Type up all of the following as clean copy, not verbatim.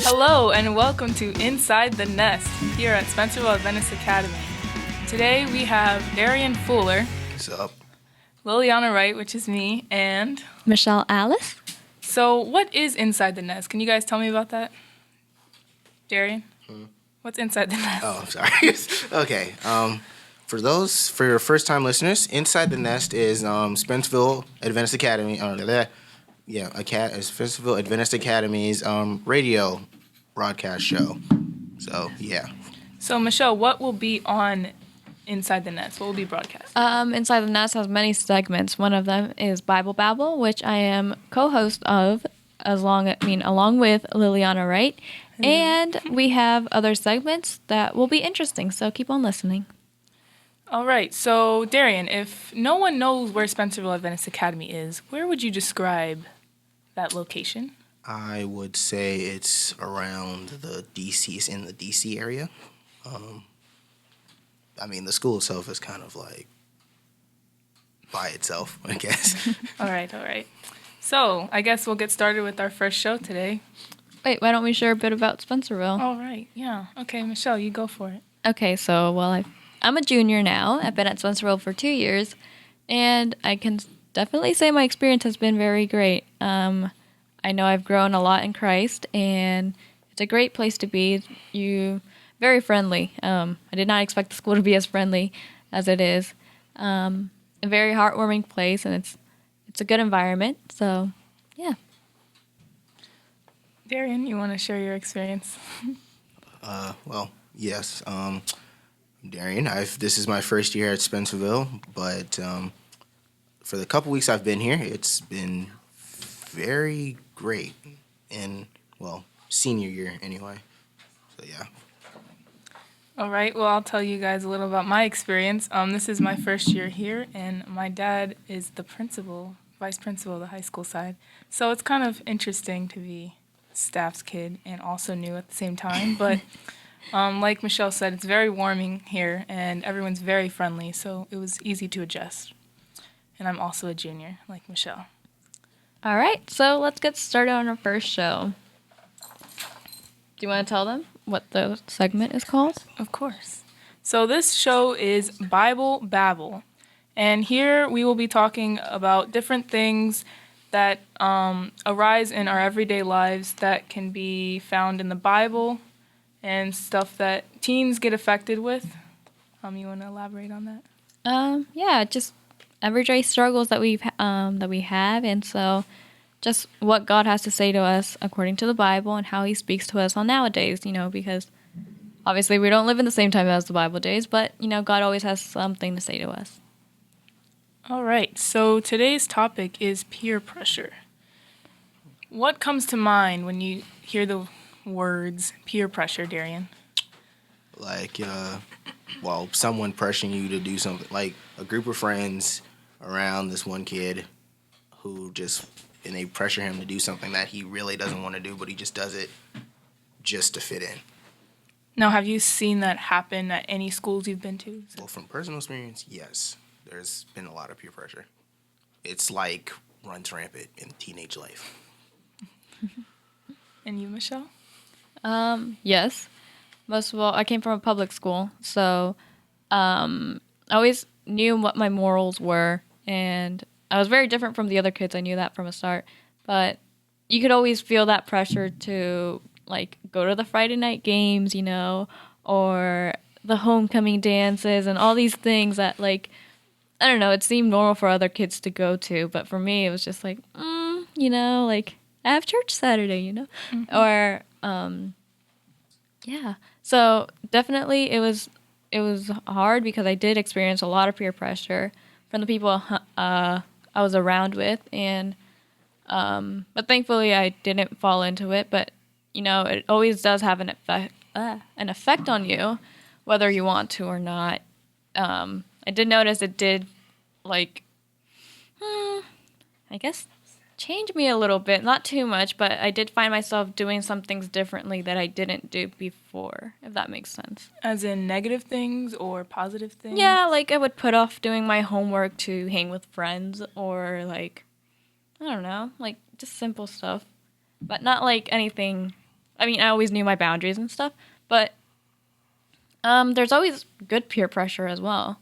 Hello and welcome to Inside the Nest here at Spencerville Adventist Academy. Today we have Darian Fuller. What's up? Liliana Wright, which is me, and Michelle Alice. So what is Inside the Nest? Can you guys tell me about that? Darian? What's Inside the Nest? Oh, I'm sorry. Okay. For your first-time listeners, Inside the Nest is Spencerville Adventist Academy. Spencerville Adventist Academy's radio broadcast show. So, yeah. So, Michelle, what will be on Inside the Nest? What will be broadcast? Inside the Nest has many segments. One of them is Babble, which I am co-host of, along with Liliana Wright. And we have other segments that will be interesting, so keep on listening. All right. So, Darian, if no one knows where Spencerville Adventist Academy is, where would you describe that location? I would say it's around the DC area. The school itself is kind of like by itself, I guess. All right. So, I guess we'll get started with our first show today. Wait, why don't we share a bit about Spencerville? All right, yeah. Okay, Michelle, you go for it. Okay, so, I'm a junior now. I've been at Spencerville for 2 years, and I can definitely say my experience has been very great. I know I've grown a lot in Christ, and it's a great place to be. Very friendly. I did not expect the school to be as friendly as it is. A very heartwarming place, and it's a good environment. So, yeah. Darian, you want to share your experience? Yes. I'm Darian. This is my first year at Spencerville, but for the couple weeks I've been here, it's been very great. And, senior year anyway. So, yeah. All right, well, I'll tell you guys a little about my experience. This is my first year here, and my dad is the vice principal of the high school side. So it's kind of interesting to be staff's kid and also new at the same time. But like Michelle said, it's very warming here, and everyone's very friendly, so it was easy to adjust. And I'm also a junior, like Michelle. All right, so let's get started on our first show. Do you want to tell them what the segment is called? Of course. So this show is Babble. And here we will be talking about different things that arise in our everyday lives that can be found in the Bible and stuff that teens get affected with. You want to elaborate on that? Just everyday struggles that we have, and so just what God has to say to us according to the Bible and how He speaks to us on nowadays. Because obviously we don't live in the same time as the Bible days, but God always has something to say to us. All right, so today's topic is peer pressure. What comes to mind when you hear the words peer pressure, Darian? Like, someone pressuring you to do something, like a group of friends around this one kid and they pressure him to do something that he really doesn't want to do, but he just does it just to fit in. Now, have you seen that happen at any schools you've been to? Well, from personal experience, yes. There's been a lot of peer pressure. It's like runs rampant in teenage life. And you, Michelle? Yes. Most of all, I came from a public school, so I always knew what my morals were, and I was very different from the other kids. I knew that from the start, but you could always feel that pressure to, go to the Friday night games, or the homecoming dances and all these things that, I don't know, it seemed normal for other kids to go to, but for me, it was just I have church Saturday, Mm-hmm. Or, yeah. So definitely it was hard because I did experience a lot of peer pressure from the people I was around with, and but thankfully I didn't fall into it. But it always does have an effect on you, whether you want to or not. I did notice it did, I guess, changed me a little bit. Not too much, but I did find myself doing some things differently that I didn't do before, if that makes sense. As in negative things or positive things? Yeah, like I would put off doing my homework to hang with friends or like, I don't know, like just simple stuff. But not like anything. I mean, I always knew my boundaries and stuff, but there's always good peer pressure as well.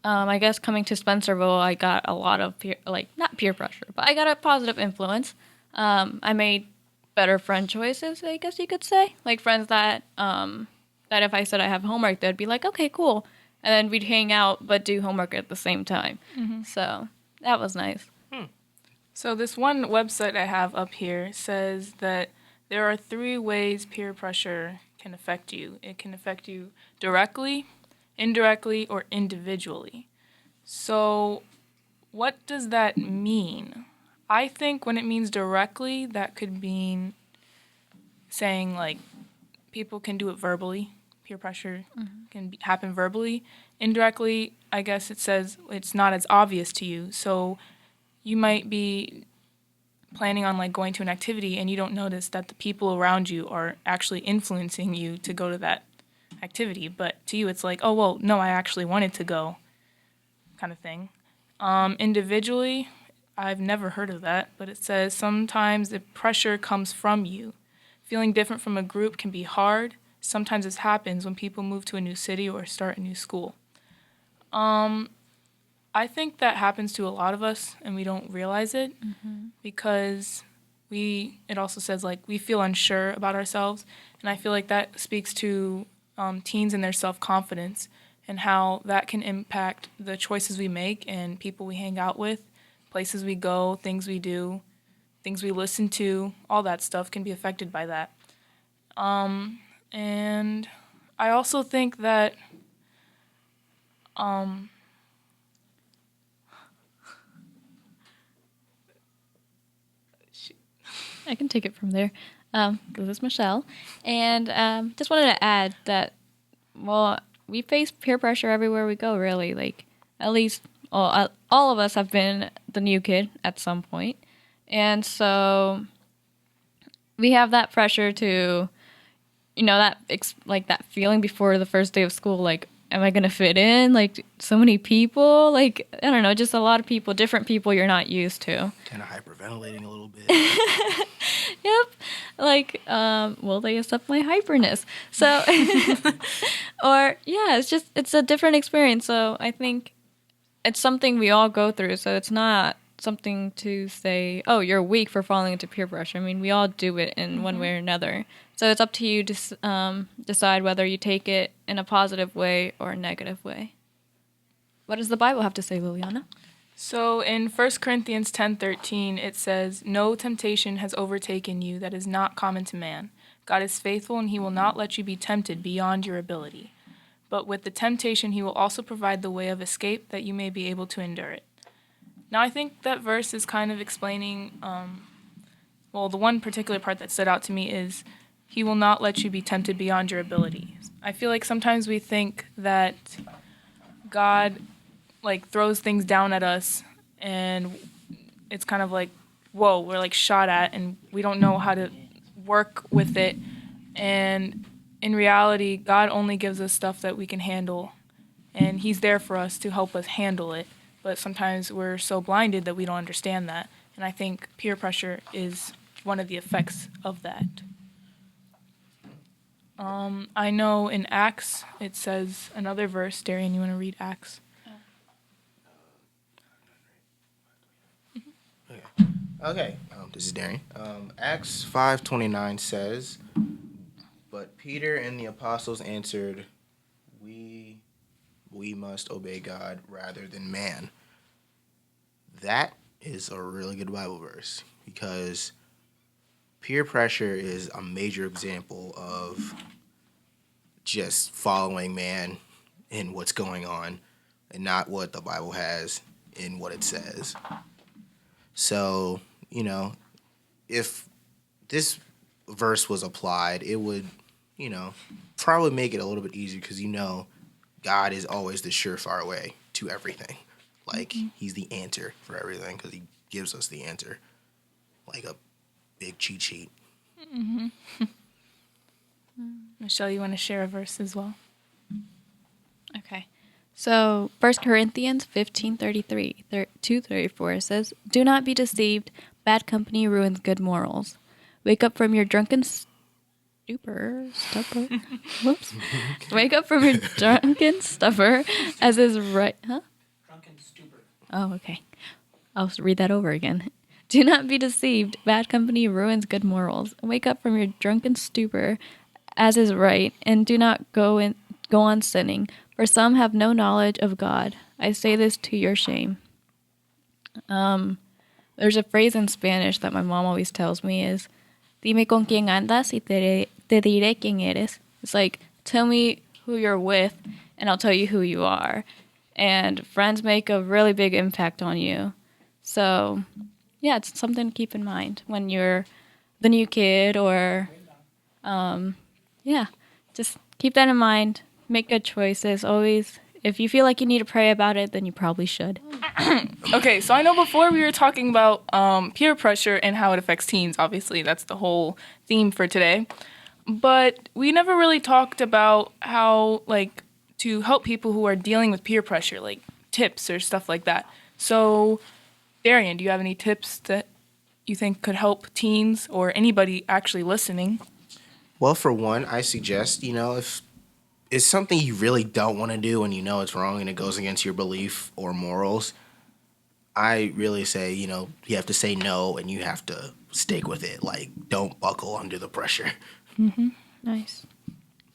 I guess coming to Spencerville, I got a lot of peer, like not peer pressure, but I got a positive influence. I made better friend choices, I guess you could say, like friends that that if I said I have homework, they'd be like, okay, cool, and then we'd hang out but do homework at the same time. So that was nice. So this one website I have up here says that there are 3 ways peer pressure can affect you. It can affect you directly, indirectly, or individually. So what does that mean? I think when it means directly, that could mean saying like people can do it verbally. Peer pressure can happen verbally. Indirectly, I guess it says it's not as obvious to you. So you might be planning on like going to an activity and you don't notice that the people around you are actually influencing you to go to that activity, but to you it's like, oh well, no, I actually wanted to go, kind of thing. Individually, I've never heard of that, but it says sometimes the pressure comes from you. Feeling different from a group can be hard. Sometimes this happens when people move to a new city or start a new school. I think that happens to a lot of us and we don't realize it because it also says like we feel unsure about ourselves, and I feel like that speaks to teens and their self-confidence and how that can impact the choices we make and people we hang out with, places we go, things we do, things we listen to, all that stuff can be affected by that. And I also think that I can take it from there. This is Michelle, and just wanted to add that, well, we face peer pressure everywhere we go. Really, like at least all of us have been the new kid at some point, and so we have that pressure to, that like that feeling before the first day of school, like, am I gonna fit in? Like so many people, like I don't know, just a lot of people, different people you're not used to. Kind of hyperventilating a little bit. Yep. Like, will they accept my hyperness? So, or yeah, it's a different experience. So I think it's something we all go through. So it's not something to say, oh, you're weak for falling into peer pressure. I mean, we all do it in one way or another. So it's up to you to decide whether you take it in a positive way or a negative way. What does the Bible have to say, Liliana? So in 1 Corinthians 10:13, it says, "No temptation has overtaken you that is not common to man. God is faithful, and he will not let you be tempted beyond your ability. But with the temptation, he will also provide the way of escape that you may be able to endure it." Now, I think that verse is kind of explaining, the one particular part that stood out to me is, he will not let you be tempted beyond your ability. I feel like sometimes we think that God like throws things down at us and it's kind of like, whoa, we're like shot at and we don't know how to work with it. And in reality, God only gives us stuff that we can handle, and he's there for us to help us handle it. But sometimes we're so blinded that we don't understand that. And I think peer pressure is one of the effects of that. I know in Acts, it says another verse. Darian, you want to read Acts? Okay, this is Darian. Acts 5:29 says, "But Peter and the apostles answered, we must obey God rather than man." That is a really good Bible verse because peer pressure is a major example of just following man in what's going on and not what the Bible has in what it says. So, if this verse was applied, it would, probably make it a little bit easier because God is always the surefire way to everything. Like he's the answer for everything because he gives us the answer, like a big cheat sheet. Michelle, you want to share a verse as well? Okay. So 1 Corinthians 15:33 to 34 says, "Do not be deceived. Bad company ruins good morals. Wake up from your drunken stupor. Whoops. Wake up from your drunken stupor, as is right. Huh? Drunken stupor. Oh, okay. I'll read that over again. Do not be deceived. Bad company ruins good morals. Wake up from your drunken stupor, as is right, and do not go on sinning, for some have no knowledge of God. I say this to your shame." There's a phrase in Spanish that my mom always tells me is, "Dime con quién andas y te diré quién eres." It's like, tell me who you're with, and I'll tell you who you are. And friends make a really big impact on you. So, yeah, it's something to keep in mind when you're the new kid or, yeah, just keep that in mind. Make good choices. Always, if you feel like you need to pray about it, then you probably should. Okay, so I know before we were talking about peer pressure and how it affects teens. Obviously, that's the whole theme for today. But we never really talked about how, like, to help people who are dealing with peer pressure, like tips or stuff like that. So, Darian, do you have any tips that you think could help teens or anybody actually listening? Well, for one, I suggest, if it's something you really don't want to do and you know it's wrong and it goes against your belief or morals, I really say, you have to say no and you have to stick with it. Like, don't buckle under the pressure. Nice.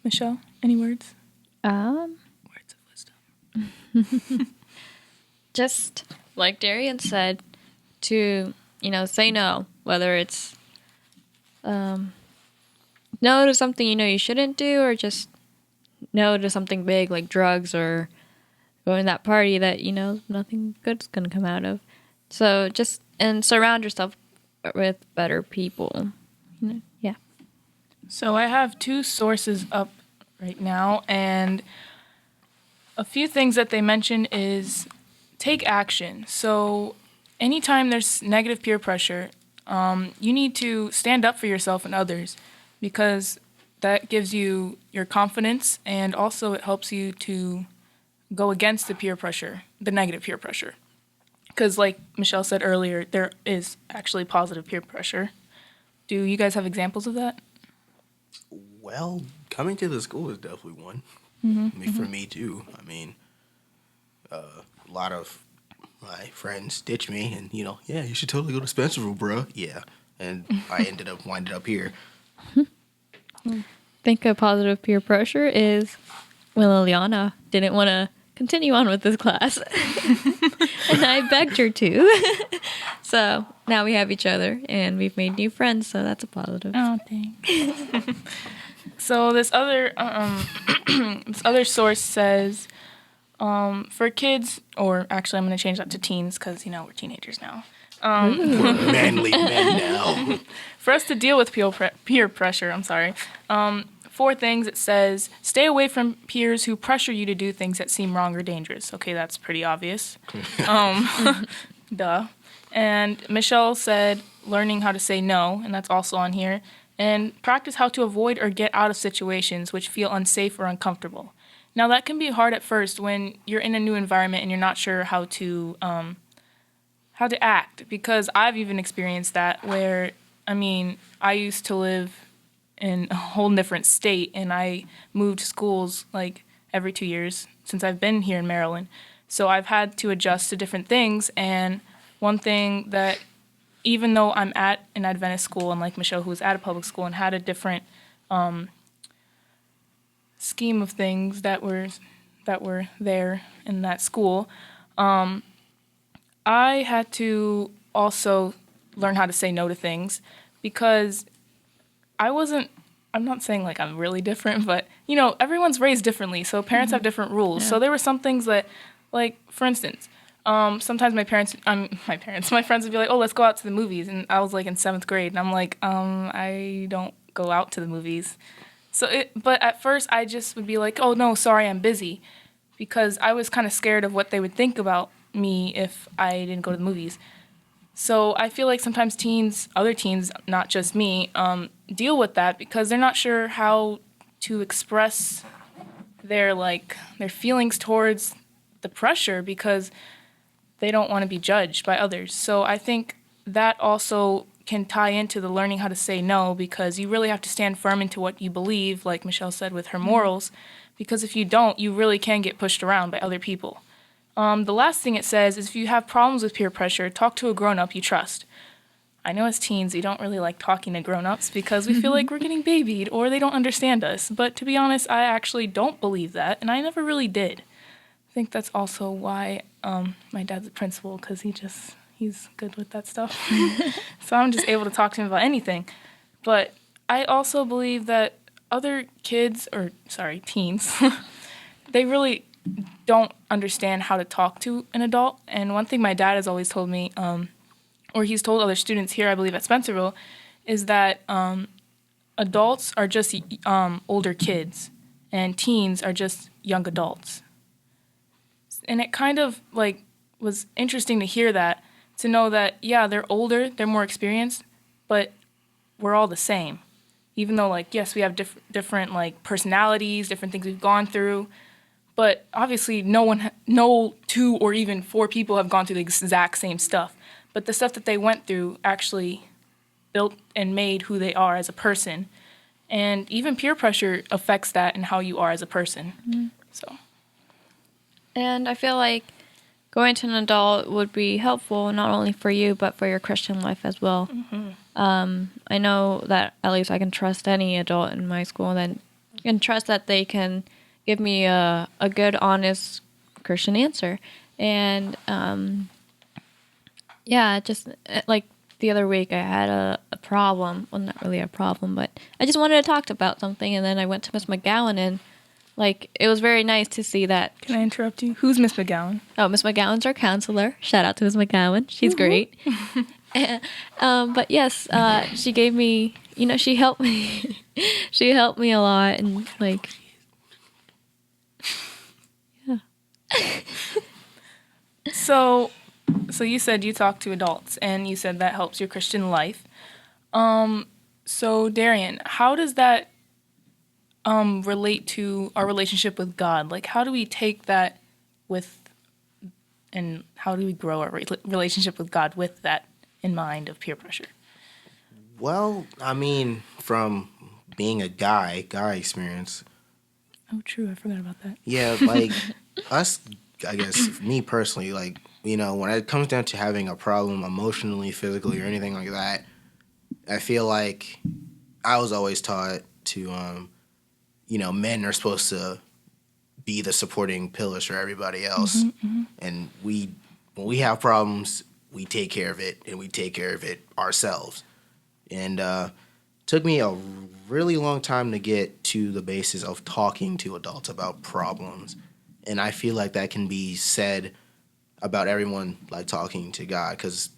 Michelle, any words? Words of wisdom. Just like Darian said, to say no, whether it's no to something you shouldn't do, or just no to something big like drugs or going to that party that nothing good's gonna come out of. So and surround yourself with better people. Yeah. So I have two sources up right now, and a few things that they mention is take action. So anytime there's negative peer pressure, you need to stand up for yourself and others, because that gives you your confidence, and also it helps you to go against the peer pressure, the negative peer pressure. Because like Michelle said earlier, there is actually positive peer pressure. Do you guys have examples of that? Well, coming to the school is definitely one. I mean, for me, too. I mean, a lot of my friends ditch me and, yeah, you should totally go to Spencerville, bro. Yeah. And I winded up here. Think a positive peer pressure is when Liliana didn't want to continue on with this class. And I begged her to. So now we have each other and we've made new friends, so that's a positive. Oh, thanks. So this other this other source says for kids, or actually I'm going to change that to teens because we're teenagers now. We're manly men now. For us to deal with peer pressure, 4 things it says: stay away from peers who pressure you to do things that seem wrong or dangerous. Okay, that's pretty obvious. Duh. And Michelle said learning how to say no, and that's also on here. And practice how to avoid or get out of situations which feel unsafe or uncomfortable. Now that can be hard at first when you're in a new environment and you're not sure how to act, because I've even experienced that where, I used to live in a whole different state, and I moved schools like every 2 years since I've been here in Maryland. So I've had to adjust to different things, and one thing that, even though I'm at an Adventist school, and like Michelle, who was at a public school and had a different scheme of things that were there in that school, I had to also learn how to say no to things, because I'm not saying like I'm really different, but everyone's raised differently, so parents have different rules. Yeah. So there were some things that, like, for instance, sometimes my friends would be like, oh, let's go out to the movies, and I was like in 7th grade, and I'm like, I don't go out to the movies. But at first I just would be like, oh no, sorry, I'm busy, because I was kind of scared of what they would think about me if I didn't go to the movies. So I feel like sometimes other teens, not just me, deal with that because they're not sure how to express their feelings towards the pressure because they don't want to be judged by others. So I think that also can tie into the learning how to say no because you really have to stand firm into what you believe, like Michelle said with her morals, because if you don't, you really can get pushed around by other people. The last thing it says is if you have problems with peer pressure, talk to a grown-up you trust. I know as teens we don't really like talking to grown-ups because we feel like we're getting babied or they don't understand us. But to be honest, I actually don't believe that, and I never really did. I think that's also why my dad's a principal because he's good with that stuff. So I'm just able to talk to him about anything. But I also believe that other teens, they really don't understand how to talk to an adult. And one thing my dad has always told me, or he's told other students here, I believe at Spencerville, is that adults are just older kids and teens are just young adults. And it kind of was interesting to hear that, to know that, yeah, they're older, they're more experienced, but we're all the same. Even though, yes, we have different personalities, different things we've gone through, but obviously no two or even four people have gone through the exact same stuff. But the stuff that they went through actually built and made who they are as a person. And even peer pressure affects that and how you are as a person. Mm-hmm. So. And I feel like going to an adult would be helpful not only for you, but for your Christian life as well. Mm-hmm. I know that at least I can trust any adult in my school, and then I can trust that they can give me a good, honest Christian answer. And just like the other week, I had a problem. Well, not really a problem, but I just wanted to talk about something, and then I went to Miss McGowan, and it was very nice to see that. Can I interrupt you? Who's Miss McGowan? Oh, Miss McGowan's our counselor. Shout out to Miss McGowan. She's great. But yes, she gave me, she helped me. She helped me a lot, and yeah. So you said you talk to adults, and you said that helps your Christian life. So Darian, how does that relate to our relationship with God? How do we take that and how do we grow our relationship with God with that in mind of peer pressure? Well, I mean, from being a guy experience. Oh, true. I forgot about that. Yeah, us, I guess, me personally, when it comes down to having a problem emotionally, physically, or anything like that, I feel like I was always taught to, men are supposed to be the supporting pillars for everybody else. Mm-hmm, mm-hmm. And when we have problems, we take care of it, and we take care of it ourselves. And took me a really long time to get to the basis of talking to adults about problems. And I feel like that can be said about everyone talking to God, because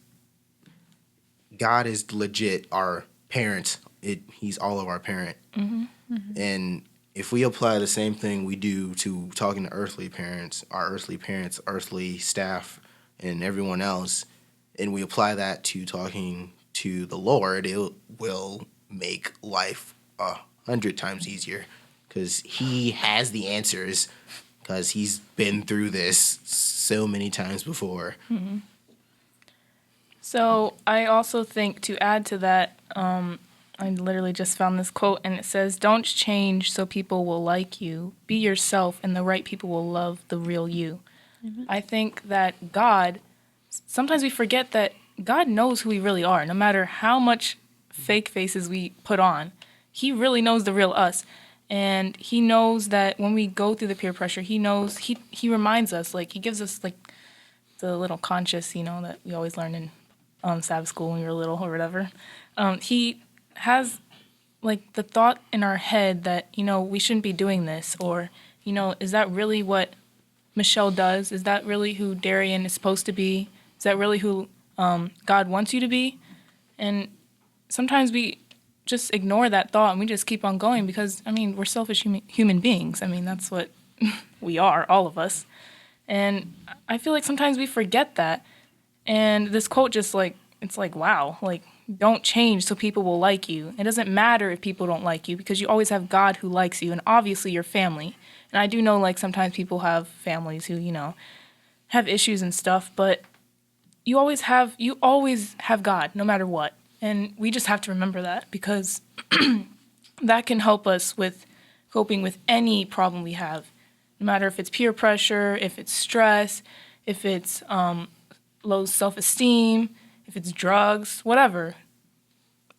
God is legit our parent. He's all of our parent. Mm-hmm, mm-hmm. And if we apply the same thing we do to talking to earthly parents, earthly staff, and everyone else, and we apply that to talking to the Lord, it will make life 100 times easier, because He has the answers, because He's been through this so many times before. Mm-hmm. So I also think, to add to that, I literally just found this quote, and it says, "Don't change so people will like you. Be yourself, and the right people will love the real you." Mm-hmm. I think that sometimes we forget that God knows who we really are. No matter how much fake faces we put on, He really knows the real us. And He knows that when we go through the peer pressure, He knows, He reminds us, He gives us the little conscious, that we always learn in Sabbath school when we were little or whatever. He has the thought in our head that, we shouldn't be doing this, or, is that really what Michelle does? Is that really who Darian is supposed to be? Is that really who God wants you to be? And sometimes we just ignore that thought and we just keep on going because, we're selfish human beings. That's what we are, all of us. And I feel like sometimes we forget that. And this quote just like, it's like, wow, like, don't change so people will like you. It doesn't matter if people don't like you because you always have God who likes you and obviously your family. And I do know like sometimes people have families who, have issues and stuff, but you always have God no matter what. And we just have to remember that because that can help us with coping with any problem we have, no matter if it's peer pressure, if it's stress, if it's low self esteem, if it's drugs, whatever,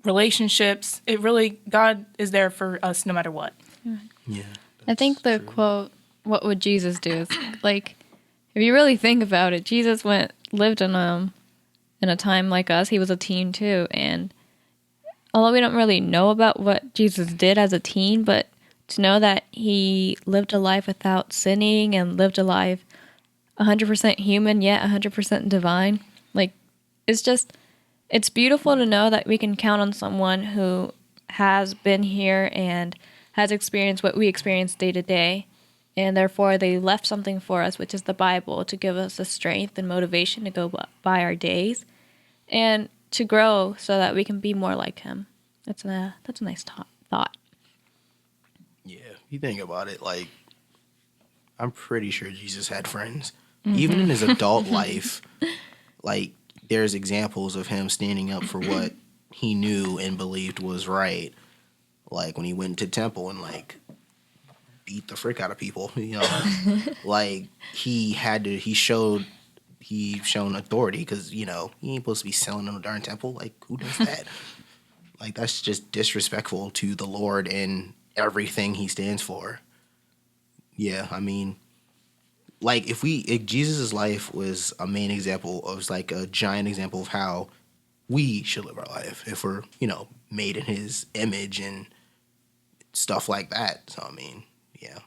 relationships. It really, God is there for us no matter what. Yeah. I think the true. quote, "What would Jesus do?" is like, if you really think about it, Jesus lived in a time like us. He was a teen too, and although we don't really know about what Jesus did as a teen, but to know that he lived a life without sinning and lived a life 100% human yet 100% divine, like it's beautiful to know that we can count on someone who has been here and has experienced what we experience day to day, and therefore they left something for us, which is the Bible, to give us the strength and motivation to go by our days and to grow so that we can be more like him. That's a nice thought. Yeah. You think about it, like, I'm pretty sure Jesus had friends. Even in his adult life, like, there's examples of him standing up for what he knew and believed was right. Like, when he went to temple and, like, beat the frick out of people, like, he shown authority because, he ain't supposed to be selling in a darn temple. Like, who does that? Like, that's just disrespectful to the Lord and everything he stands for. Yeah, I mean, like if Jesus' life was a main example of like a giant example of how we should live our life if we're, made in his image and stuff like that. So I mean, yeah.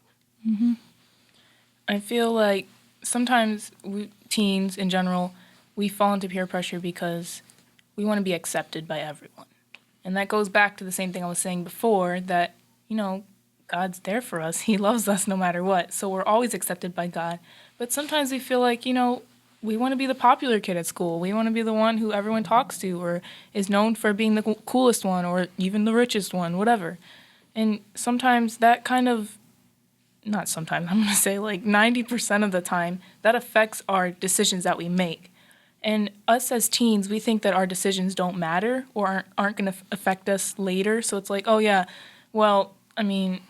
I feel like sometimes teens in general, we fall into peer pressure because we want to be accepted by everyone. And that goes back to the same thing I was saying before that, God's there for us. He loves us no matter what. So we're always accepted by God. But sometimes we feel like, we want to be the popular kid at school. We want to be the one who everyone talks to or is known for being the coolest one or even the richest one, whatever. And sometimes that kind of, not sometimes, I'm going to say like 90% of the time, that affects our decisions that we make. And us as teens, we think that our decisions don't matter or aren't going to affect us later. So it's like, oh, yeah, well, I mean,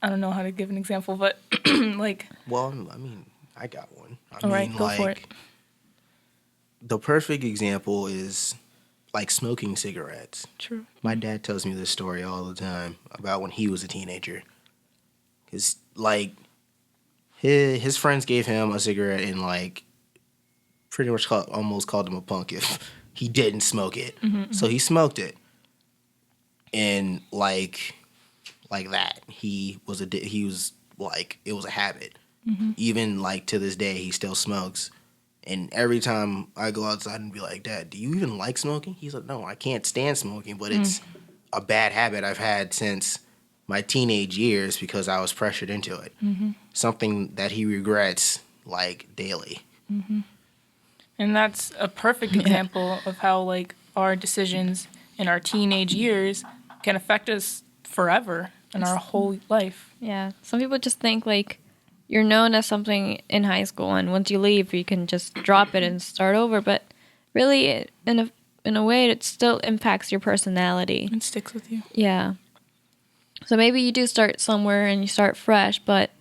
I don't know how to give an example, but like, Well, I mean, I got one. all right, go for it. The perfect example is like smoking cigarettes. True. My dad tells me this story all the time about when he was a teenager. Because, like, his friends gave him a cigarette and, like, pretty much almost called him a punk if he didn't smoke it. So he smoked it. And, like that, he was like, it was a habit. Even, like, to this day, he still smokes. And every time I go outside and be like, Dad, do you even like smoking? He's like, no, I can't stand smoking, but it's a bad habit I've had since my teenage years because I was pressured into it. Something that he regrets, like, daily. And that's a perfect example of how, like, our decisions in our teenage years can affect us forever in our whole life. Yeah, some people just think like you're known as something in high school, and once you leave, you can just drop it and start over. But really, in a way, it still impacts your personality. It sticks with you. Yeah. So maybe you do start somewhere and you start fresh, but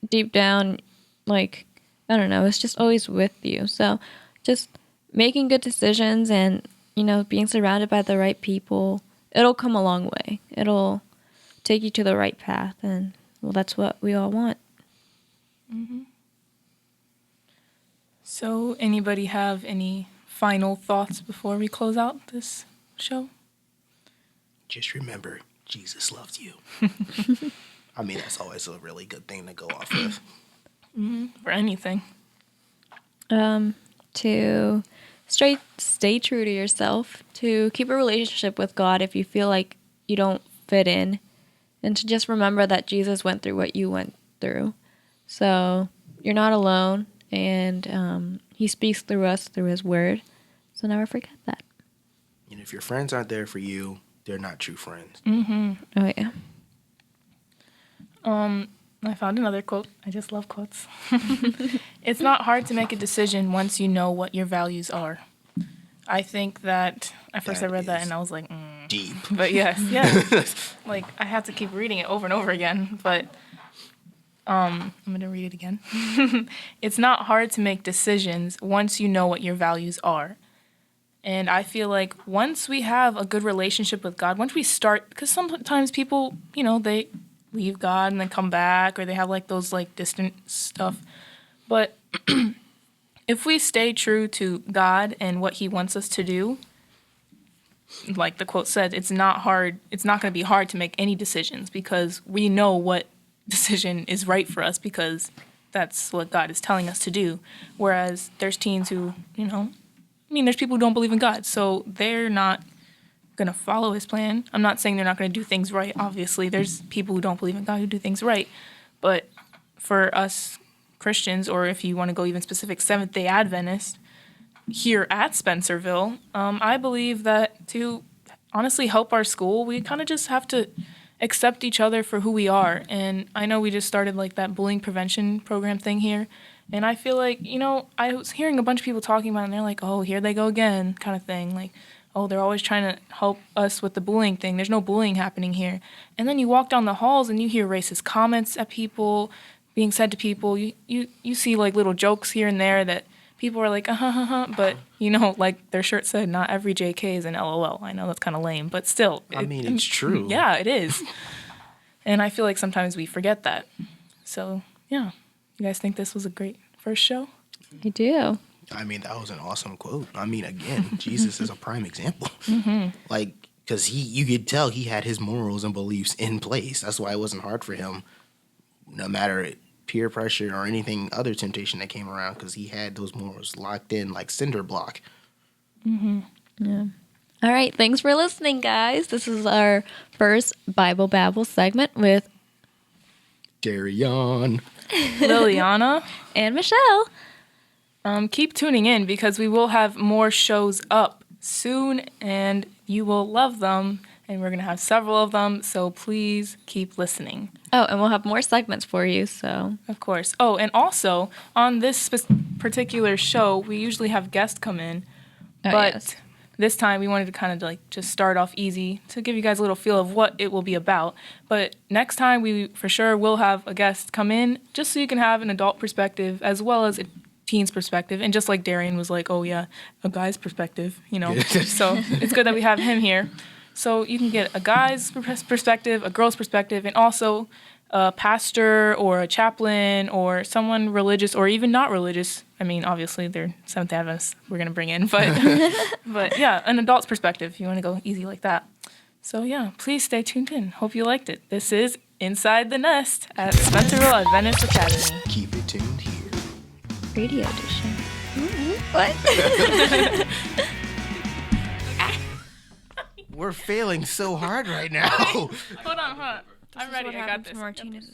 deep down, like, I don't know, it's just always with you. So just making good decisions and, being surrounded by the right people, it'll come a long way. It'll take you to the right path. And, well, that's what we all want. So, anybody have any final thoughts before we close out this show? Just remember, Jesus loves you. I mean, that's always a really good thing to go off with. For anything. To stay true to yourself, to keep a relationship with God if you feel like you don't fit in, and to just remember that Jesus went through what you went through. So you're not alone, and He speaks through us through His Word. So never forget that. And if your friends aren't there for you, they're not true friends. Oh yeah. I found another quote. I just love quotes. It's not hard to make a decision once you know what your values are. I think that at first I That read that is and I was like, Deep. but yes, yeah. Like I have to keep reading it over and over again, but I'm going to read it again. It's not hard to make decisions once you know what your values are. And I feel like once we have a good relationship with God, once we start, because sometimes people, they leave God and then come back, or they have like those like distant stuff. But if we stay true to God and what He wants us to do, like the quote said, it's not hard. It's not going to be hard to make any decisions because we know what decision is right for us because that's what God is telling us to do. Whereas there's teens who, there's people who don't believe in God, so they're not going to follow His plan. I'm not saying they're not going to do things right. Obviously, there's people who don't believe in God who do things right. But for us Christians, or if you want to go even specific, Seventh-day Adventists, here at Spencerville, I believe that to honestly help our school, we kind of just have to accept each other for who we are. And I know we just started like that bullying prevention program thing here. And I feel like, I was hearing a bunch of people talking about it and they're like, oh, here they go again kind of thing. Like, oh, they're always trying to help us with the bullying thing. There's no bullying happening here. And then you walk down the halls and you hear racist comments at people being said to people. You see like little jokes here and there that people are like, but like their shirt said, not every JK is an LOL. I know that's kind of lame, but still. It's true. Yeah, it is. And I feel like sometimes we forget that. So, yeah. You guys think this was a great first show? I do. That was an awesome quote. Again, Jesus is a prime example. Like, because you could tell he had his morals and beliefs in place. That's why it wasn't hard for him, no matter peer pressure or anything other temptation that came around, because he had those morals locked in like cinder block. Yeah. All right. Thanks for listening, guys. This is our first Bible Babble segment with Darion, Liliana, and Michelle. Keep tuning in because we will have more shows up soon and you will love them. And we're going to have several of them. So please keep listening. Oh, and we'll have more segments for you. So, of course. Oh, and also on this particular show, we usually have guests come in. But this time we wanted to kind of like just start off easy to give you guys a little feel of what it will be about. But next time we for sure will have a guest come in just so you can have an adult perspective as well as a teen's perspective. And just like Darian was like, oh yeah, a guy's perspective, So it's good that we have him here. So you can get a guy's perspective, a girl's perspective, and also a pastor or a chaplain or someone religious or even not religious. Obviously they're Seventh-day Adventists we're going to bring in, but yeah, an adult's perspective if you want to go easy like that. So yeah, please stay tuned in. Hope you liked it. This is Inside the Nest at Spencerville Adventist Academy. Keep it tuned here. Radio edition. What? We're failing so hard right now. Hold on. I'm ready. I got this. Martinez